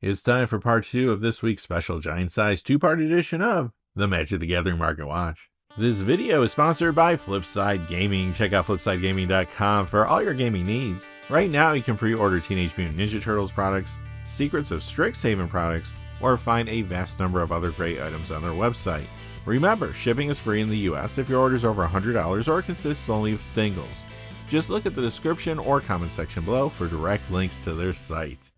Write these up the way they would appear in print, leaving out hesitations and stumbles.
It's time for part 2 of this week's special giant-sized two-part edition of the Magic the Gathering Market Watch. This video is sponsored by Flipside Gaming. Check out flipsidegaming.com for all your gaming needs. Right now, you can pre-order Teenage Mutant Ninja Turtles products, Secrets of Strixhaven products, or find a vast number of other great items on their website. Remember, shipping is free in the US if your order is over $100 or consists only of singles. Just look at the description or comment section below for direct links to their site.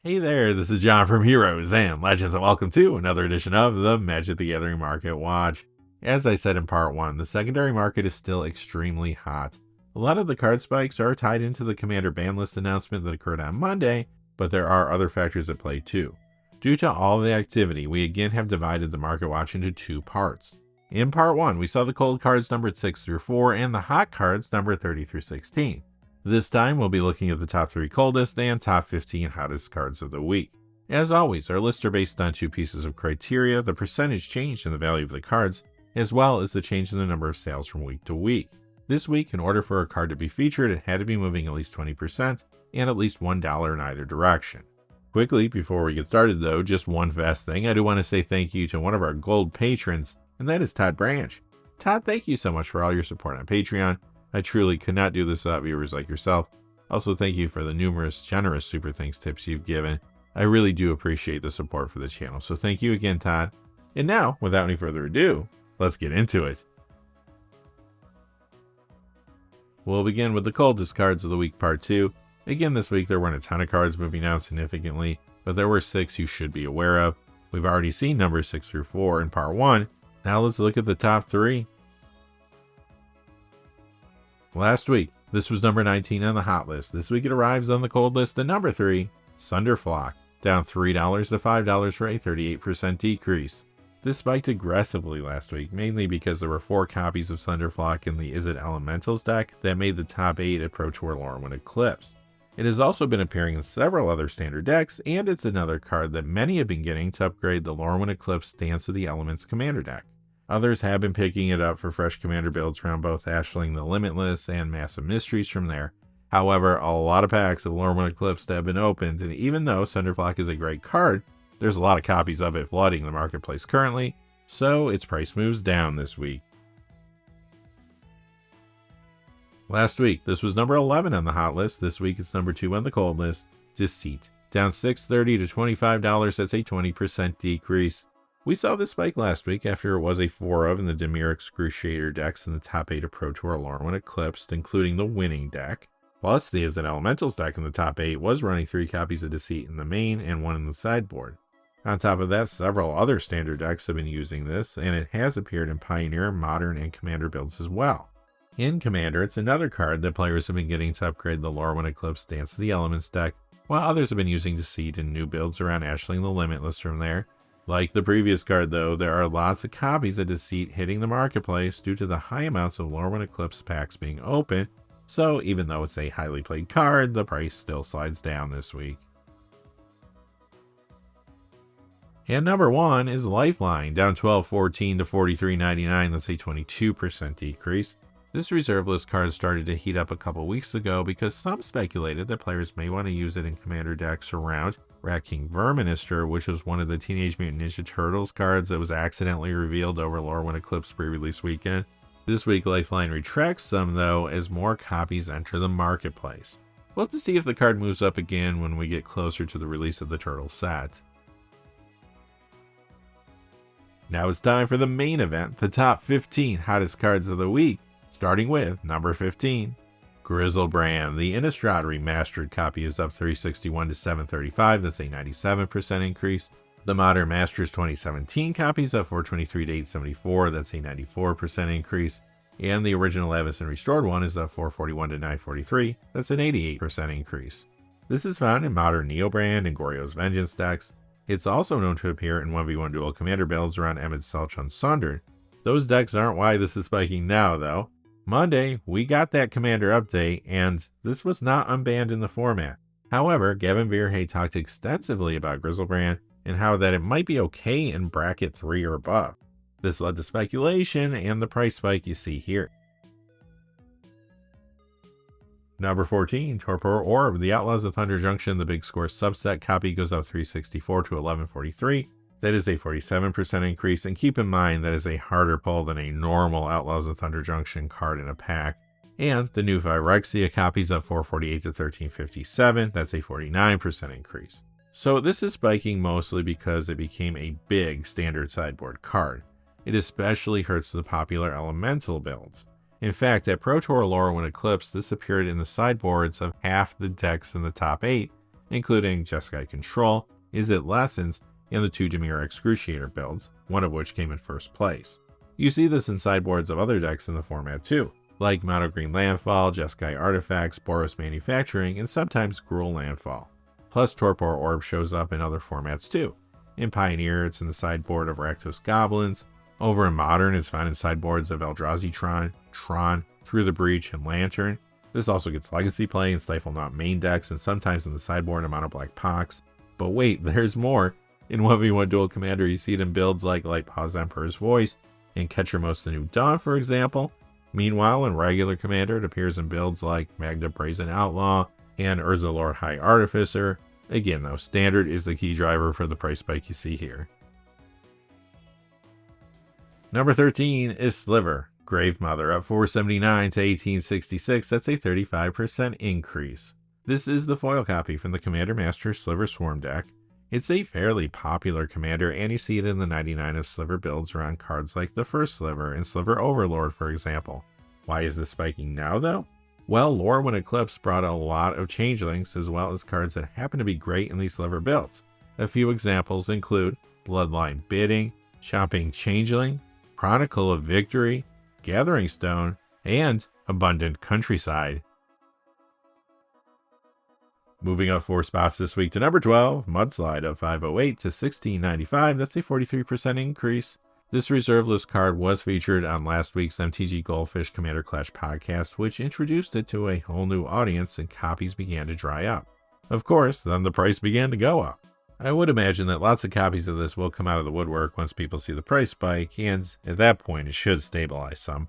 Hey there, this is John from Heroes and Legends, and welcome to another edition of the Magic the Gathering Market Watch. As I said in part 1, the secondary market is still extremely hot. A lot of the card spikes are tied into the Commander ban list announcement that occurred on Monday, but there are other factors at play too. Due to all the activity, we again have divided the Market Watch into two parts. In part 1, we saw the cold cards numbered 6 through 4 and the hot cards numbered 30 through 16. This time, we'll be looking at the top 3 coldest and top 15 hottest cards of the week. As always, our lists are based on two pieces of criteria: the percentage change in the value of the cards, as well as the change in the number of sales from week to week. This week, in order for a card to be featured, it had to be moving at least 20% and at least $1 in either direction. Quickly, before we get started though, just one fast thing. I do want to say thank you to one of our gold patrons, and that is Todd Branch. Todd, thank you so much for all your support on Patreon. I truly could not do this without viewers like yourself. Also, thank you for the numerous generous super thanks tips you've given. I really do appreciate the support for the channel, so thank you again, Todd. And now, without any further ado, let's get into it. We'll begin with the coldest cards of the week, part 2. Again, this week there weren't a ton of cards moving down significantly, but there were 6 you should be aware of. We've already seen numbers 6 through 4 in part 1. Now let's look at the top 3. Last week, this was number 19 on the hot list. This week it arrives on the cold list at number 3, Sunderflock, down $3 to $5 for a 38% decrease. This spiked aggressively last week, mainly because there were 4 copies of Sunderflock in the Is It Elementals deck that made the top 8 approach where Lorwyn Eclipsed. It has also been appearing in several other standard decks, and it's another card that many have been getting to upgrade the Lorwyn Eclipse Dance of the Elements commander deck. Others have been picking it up for fresh commander builds around both Ashling the Limitless and Massive Mysteries from there. However, a lot of packs of Lorwyn Eclipse have been opened, and even though Sunderflock is a great card, there's a lot of copies of it flooding the marketplace currently, so its price moves down this week. Last week, this was number 11 on the hot list. This week it's number 2 on the cold list, Deceit, down $6.30 to $25. That's a 20% decrease. We saw this spike last week after it was a 4 of in the Dimir Excruciator decks in the top 8 approach where Lorwyn Eclipsed, including the winning deck. Plus, the Is It Elementals deck in the top 8 was running 3 copies of Deceit in the main and 1 in the sideboard. On top of that, several other standard decks have been using this, and it has appeared in Pioneer, Modern, and Commander builds as well. In Commander, it's another card that players have been getting to upgrade the Lorwyn Eclipse Dance of the Elements deck, while others have been using Deceit in new builds around Ashling the Limitless from there. Like the previous card though, there are lots of copies of Deceit hitting the marketplace due to the high amounts of Lorwyn Eclipse packs being open, so even though it's a highly played card, the price still slides down this week. And number 1 is Lifeline, down $12.14 to $43.99, that's a 22% decrease. This reserve list card started to heat up a couple weeks ago because some speculated that players may want to use it in commander decks around Rat King Verminister, which was one of the Teenage Mutant Ninja Turtles cards that was accidentally revealed over Lorwyn Eclipse pre-release weekend. This week, Lifeline retracts some though as more copies enter the marketplace. We'll have to see if the card moves up again when we get closer to the release of the Turtle set. Now it's time for the main event, the top 15 hottest cards of the week, starting with number 15. Griselbrand, the Innistrad Remastered copy is up $361 to $735, that's a 97% increase. The Modern Masters 2017 copy is up $423 to $874, that's a 94% increase. And the original Avacyn Restored one is up $441 to $943, that's an 88% increase. This is found in Modern Neobrand and Goryo's Vengeance decks. It's also known to appear in 1v1 dual commander builds around Emid Selchun Sundered. Those decks aren't why this is spiking now though. Monday, we got that commander update, and this was not unbanned in the format. However, Gavin Verhey talked extensively about Griselbrand and how that it might be okay in bracket 3 or above. This led to speculation and the price spike you see here. Number 14, Torpor Orb. The Outlaws of Thunder Junction, the Big Score subset copy goes up 364 to 1143. That is a 47% increase, and keep in mind that is a harder pull than a normal Outlaws of Thunder Junction card in a pack. And the new Phyrexia copies up 448 to 1357. That's a 49% increase. So this is spiking mostly because it became a big standard sideboard card. It especially hurts the popular elemental builds. In fact, at Pro Tour Lorwyn Eclipse, this appeared in the sideboards of half the decks in the top 8, including Jeskai Control, Izzet Lessons, and the 2 Dimir Excruciator builds, one of which came in first place. You see this in sideboards of other decks in the format too, like Mono Green Landfall, Jeskai Artifacts, Boros Manufacturing, and sometimes Gruul Landfall. Plus Torpor Orb shows up in other formats too. In Pioneer, it's in the sideboard of Rakdos Goblins. Over in Modern, it's found in sideboards of Eldrazi Tron, Through the Breach, and Lantern. This also gets Legacy play in Stifle Not main decks, and sometimes in the sideboard of Mono Black Pox. But wait, there's more. In 1v1 Dual Commander, you see it in builds like Lightpaw's Emperor's Voice and Catcher Most the New Dawn, for example. Meanwhile, in regular Commander, it appears in builds like Magda Brazen Outlaw and Urza Lord High Artificer. Again, though, standard is the key driver for the price spike you see here. Number 13 is Sliver, Grave Mother, up 479 to 1866. That's a 35% increase. This is the foil copy from the Commander Master Sliver Swarm deck. It's a fairly popular commander, and you see it in the 99 of Sliver builds around cards like the first Sliver and Sliver Overlord, for example. Why is this spiking now, though? Well, Lorwyn Eclipse brought a lot of changelings, as well as cards that happen to be great in these Sliver builds. A few examples include Bloodline Bidding, Chomping Changeling, Chronicle of Victory, Gathering Stone, and Abundant Countryside. Moving up 4 spots this week to number 12, Mudslide, up 508 to 1695. That's a 43% increase. This reserve list card was featured on last week's MTG Goldfish Commander Clash podcast, which introduced it to a whole new audience, and copies began to dry up. Of course, then the price began to go up. I would imagine that lots of copies of this will come out of the woodwork once people see the price spike, and at that point it should stabilize some.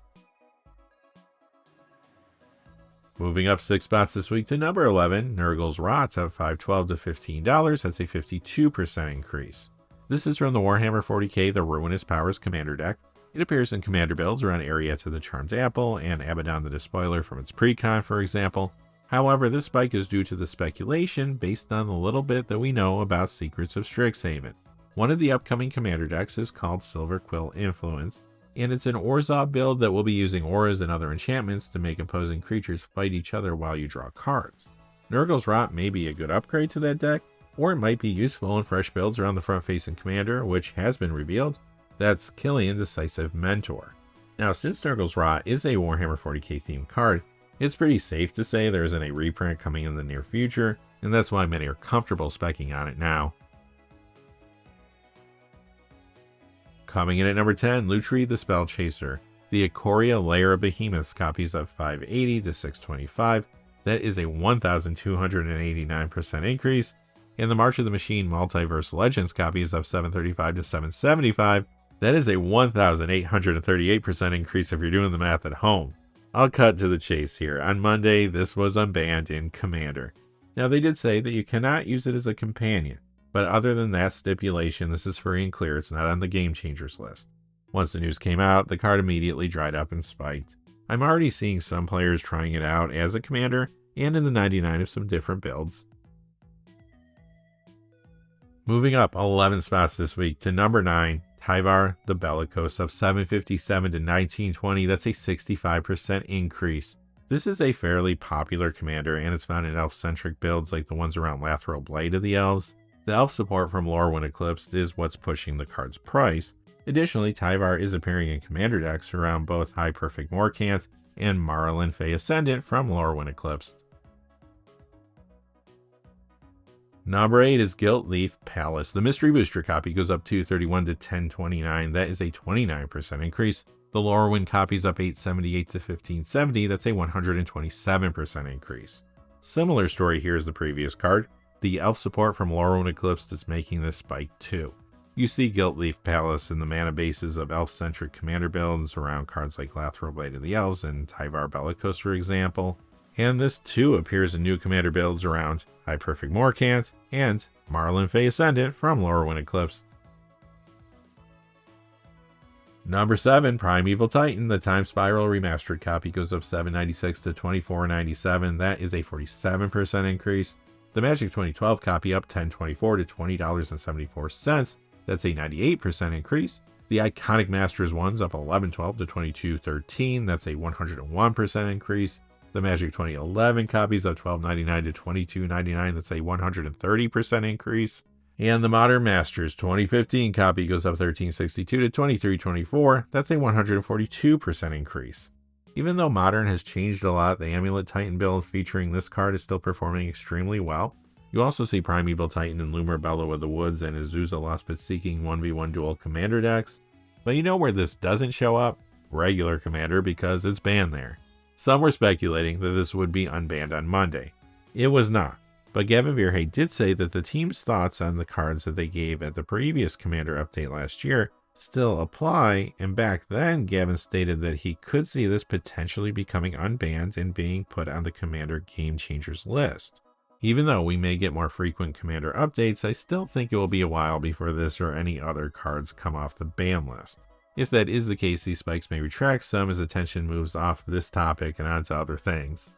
Moving up 6 spots this week to number 11, Nurgle's Rot, up $5.12 to $15. That's a 52% increase. This is from the Warhammer 40k The Ruinous Powers Commander deck. It appears in Commander builds around Arietta the Charmed Apple and Abaddon the Despoiler from its precon, for example. However, this spike is due to the speculation based on the little bit that we know about Secrets of Strixhaven. One of the upcoming Commander decks is called Silver Quill Influence, and it's an Orzhov build that will be using auras and other enchantments to make opposing creatures fight each other while you draw cards. Nurgle's Rot may be a good upgrade to that deck, or it might be useful in fresh builds around the front-facing commander, which has been revealed. That's Killian Decisive Mentor. Now, since Nurgle's Rot is a Warhammer 40k themed card, it's pretty safe to say there isn't a reprint coming in the near future, and that's why many are comfortable specking on it now. Coming in at number 10, Lutri the Spell Chaser. The Ikoria Lair of Behemoths copies up 580 to 625. That is a 1,289% increase. And the March of the Machine Multiverse Legends copy is up 735 to 775. That is a 1,838% increase if you're doing the math at home. I'll cut to the chase here. On Monday, this was unbanned in Commander. Now, they did say that you cannot use it as a companion, but other than that stipulation, this is free and clear. It's not on the Game Changers list. Once the news came out, the card immediately dried up and spiked. I'm already seeing some players trying it out as a commander and in the 99 of some different builds. Moving up 11 spots this week to number 9, Tyvar the Bellicose, up 757 to 1920. That's a 65% increase. This is a fairly popular commander, and it's found in elf-centric builds like the ones around Lathril Blade of the Elves. The elf support from Lorwyn Eclipse is what's pushing the card's price. Additionally, Tyvar is appearing in commander decks around both High Perfect Morkant and Marlin Fey Ascendant from Lorwyn Eclipse. Number 8 is Gilt-Leaf Palace. The Mystery Booster copy goes up 231 to 1029. That is a 29% increase. The Lorwyn copy's up 878 to 1570. That's a 127% increase. Similar story here as the previous card. The elf support from Lorwyn Eclipse is making this spike too. You see Gilt-Leaf Palace in the mana bases of elf-centric commander builds around cards like Lathril Blade of the Elves and Tyvar Bellicose, for example. And this too appears in new commander builds around High Perfect Morcant and Marlin Fey Ascendant from Lorwyn Eclipsed. Number 7, Primeval Titan. The Time Spiral Remastered copy goes up $7.96 to $24.97. That is a 47% increase. The Magic 2012 copy up $10.24 to $20.74. That's a 98% increase. The Iconic Masters ones up $11.12 to $22.13. That's a 101% increase. The Magic 2011 copies up $12.99 to $22.99. That's a 130% increase. And the Modern Masters 2015 copy goes up $13.62 to $23.24. That's a 142% increase. Even though Modern has changed a lot, the Amulet Titan build featuring this card is still performing extremely well. You also see Primeval Titan and Lumer Bellow of the Woods and Azusa Lost Seeking 1v1 dual commander decks. But you know where this doesn't show up? Regular Commander, because it's banned there. Some were speculating that this would be unbanned on Monday. It was not. But Gavin Verhey did say that the team's thoughts on the cards that they gave at the previous Commander update last year still apply, and back then Gavin stated that he could see this potentially becoming unbanned and being put on the Commander Game Changers list. Even though we may get more frequent Commander updates, I still think it will be a while before this or any other cards come off the ban list. If that is the case, these spikes may retract some as attention moves off this topic and onto other things.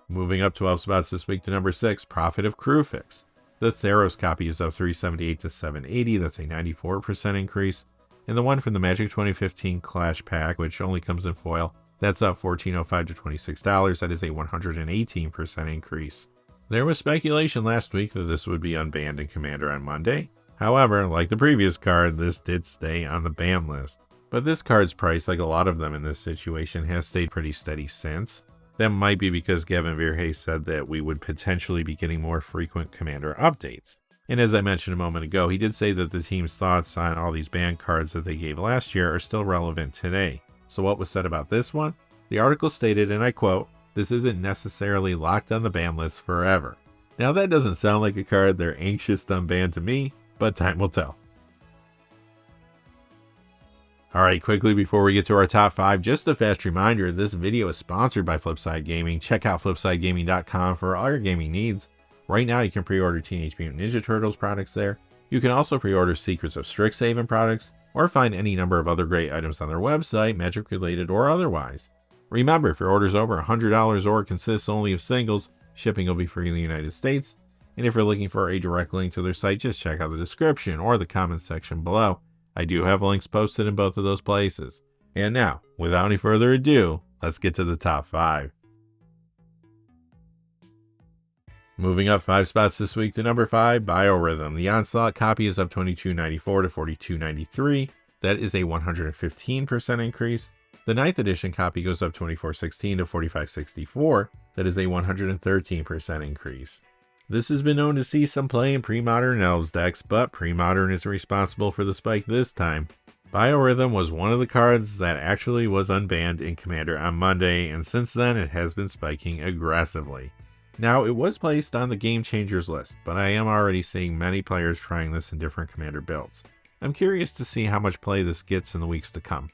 Moving up 12 spots this week to number 6, Prophet of Kruphix. The Theros copy is up $378 to $780, that's a 94% increase. And the one from the Magic 2015 Clash Pack, which only comes in foil, that's up $14.05 to $26, that is a 118% increase. There was speculation last week that this would be unbanned in Commander on Monday. However, like the previous card, this did stay on the ban list. But this card's price, like a lot of them in this situation, has stayed pretty steady since. That might be because Gavin Verhey said that we would potentially be getting more frequent Commander updates. And as I mentioned a moment ago, he did say that the team's thoughts on all these banned cards that they gave last year are still relevant today. So what was said about this one? The article stated, and I quote, "This isn't necessarily locked on the ban list forever." Now that doesn't sound like a card they're anxious to unban to me, but time will tell. Alright, quickly before we get to our top 5, just a fast reminder, this video is sponsored by Flipside Gaming. Check out flipsidegaming.com for all your gaming needs. Right now you can pre-order Teenage Mutant Ninja Turtles products there. You can also pre-order Secrets of Strixhaven products, or find any number of other great items on their website, Magic related or otherwise. Remember, if your order is over $100 or consists only of singles, shipping will be free in the United States. And if you're looking for a direct link to their site, just check out the description or the comments section below. I do have links posted in both of those places. And now, without any further ado, let's get to the top 5. Moving up 5 spots this week to number 5, Biorhythm. The Onslaught copy is up $22.94 to $42.93. That is a 115% increase. The 9th edition copy goes up $24.16 to $45.64. That is a 113% increase. This has been known to see some play in pre-modern Elves decks, but pre-modern is responsible for the spike this time. Biorhythm was one of the cards that actually was unbanned in Commander on Monday, and since then it has been spiking aggressively. Now, it was placed on the Game Changers list, but I am already seeing many players trying this in different Commander builds. I'm curious to see how much play this gets in the weeks to come.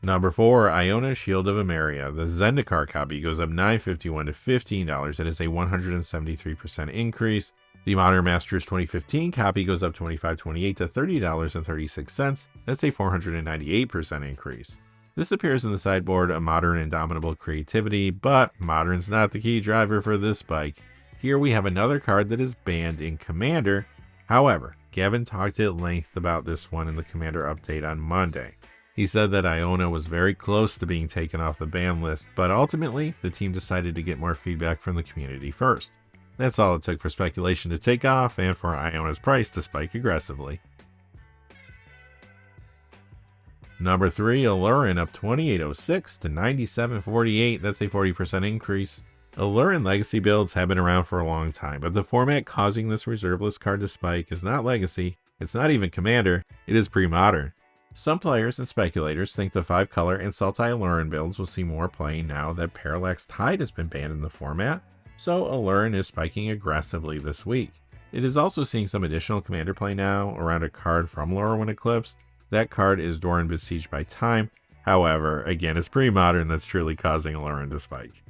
Number 4, Iona Shield of Emeria. The Zendikar copy goes up $9.51 to $15. That is a 173% increase. The Modern Masters 2015 copy goes up $25.28 to $30.36. That's a 498% increase. This appears in the sideboard of Modern Indomitable Creativity, but Modern's not the key driver for this spike. Here we have another card that is banned in Commander. However, Gavin talked at length about this one in the Commander update on Monday. He said that Iona was very close to being taken off the ban list, but ultimately, the team decided to get more feedback from the community first. That's all it took for speculation to take off and for Iona's price to spike aggressively. Number 3, Aluren up $28.06 to $97.48. That's a 40% increase. Aluren Legacy builds have been around for a long time, but the format causing this reserve list card to spike is not Legacy, it's not even Commander, it is pre-modern. Some players and speculators think the 5-color and Sultai Aluren builds will see more play now that Parallax Tide has been banned in the format, so Aluren is spiking aggressively this week. It is also seeing some additional Commander play now around a card from Lorwyn Eclipsed. That card is Doran Besieged by Time, However, again, it's pre-modern that's truly causing Aloran to spike.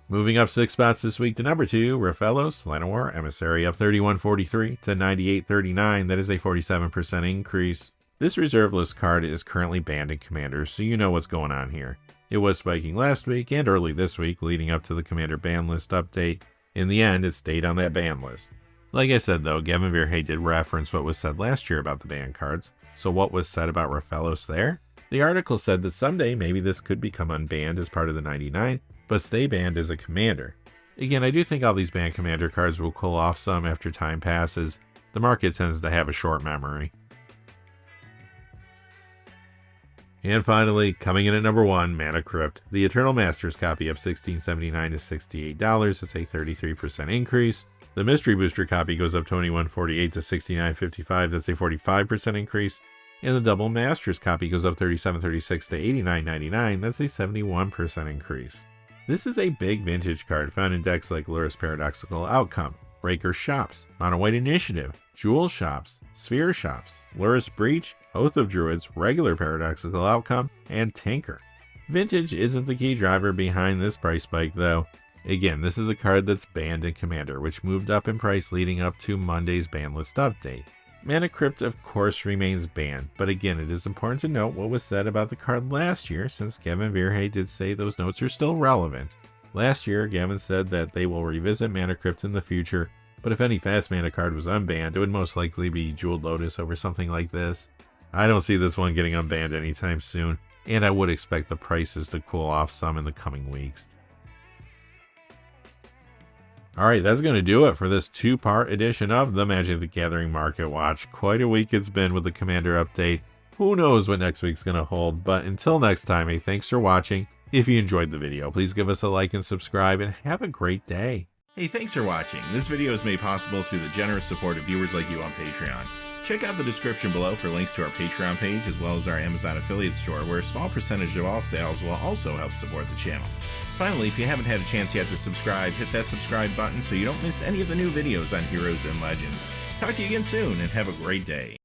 Moving up 6 spots this week to number 2, Rafellos Llanowar Emissary up 31.43 to 98.39. That is a 47% increase. This reserve list card is currently banned in Commander, so you know what's going on here. It was spiking last week and early this week leading up to the Commander ban list update. In the end, it stayed on that ban list. Like I said though, Gavin Verhey did reference what was said last year about the ban cards. So what was said about Rafellos there? The article said that someday maybe this could become unbanned as part of the 99, but stay banned as a Commander. Again, I do think all these banned Commander cards will cool off some after time passes. The market tends to have a short memory. And finally, coming in at number 1, Mana Crypt. The Eternal Masters copy up $16.79 to $68. That's a 33% increase. The Mystery Booster copy goes up $21.48 to $69.55. That's a 45% increase. And the Double Masters copy goes up $37.36 to $89.99. That's a 71% increase. This is a big vintage card found in decks like Lurrus Paradoxical Outcome, Breaker Shops, Mono White Initiative, Jewel Shops, Sphere Shops, Lurrus Breach, Oath of Druids, Regular Paradoxical Outcome, and Tinker. Vintage isn't the key driver behind this price spike though. Again, this is a card that's banned in Commander, which moved up in price leading up to Monday's ban list update. Mana Crypt of course remains banned, but again it is important to note what was said about the card last year since Gavin Verhey did say those notes are still relevant. Last year, Gavin said that they will revisit Mana Crypt in the future, but if any fast mana card was unbanned, it would most likely be Jeweled Lotus over something like this. I don't see this one getting unbanned anytime soon, and I would expect the prices to cool off some in the coming weeks. Alright, that's going to do it for this 2-part edition of the Magic the Gathering Market Watch. Quite a week it's been with the Commander update. Who knows what next week's going to hold, but until next time, hey, thanks for watching. If you enjoyed the video, please give us a like and subscribe, and have a great day. Hey, thanks for watching. This video is made possible through the generous support of viewers like you on Patreon. Check out the description below for links to our Patreon page as well as our Amazon affiliate store, where a small percentage of all sales will also help support the channel. Finally, if you haven't had a chance yet to subscribe, hit that subscribe button so you don't miss any of the new videos on Heroes and Legends. Talk to you again soon, and have a great day.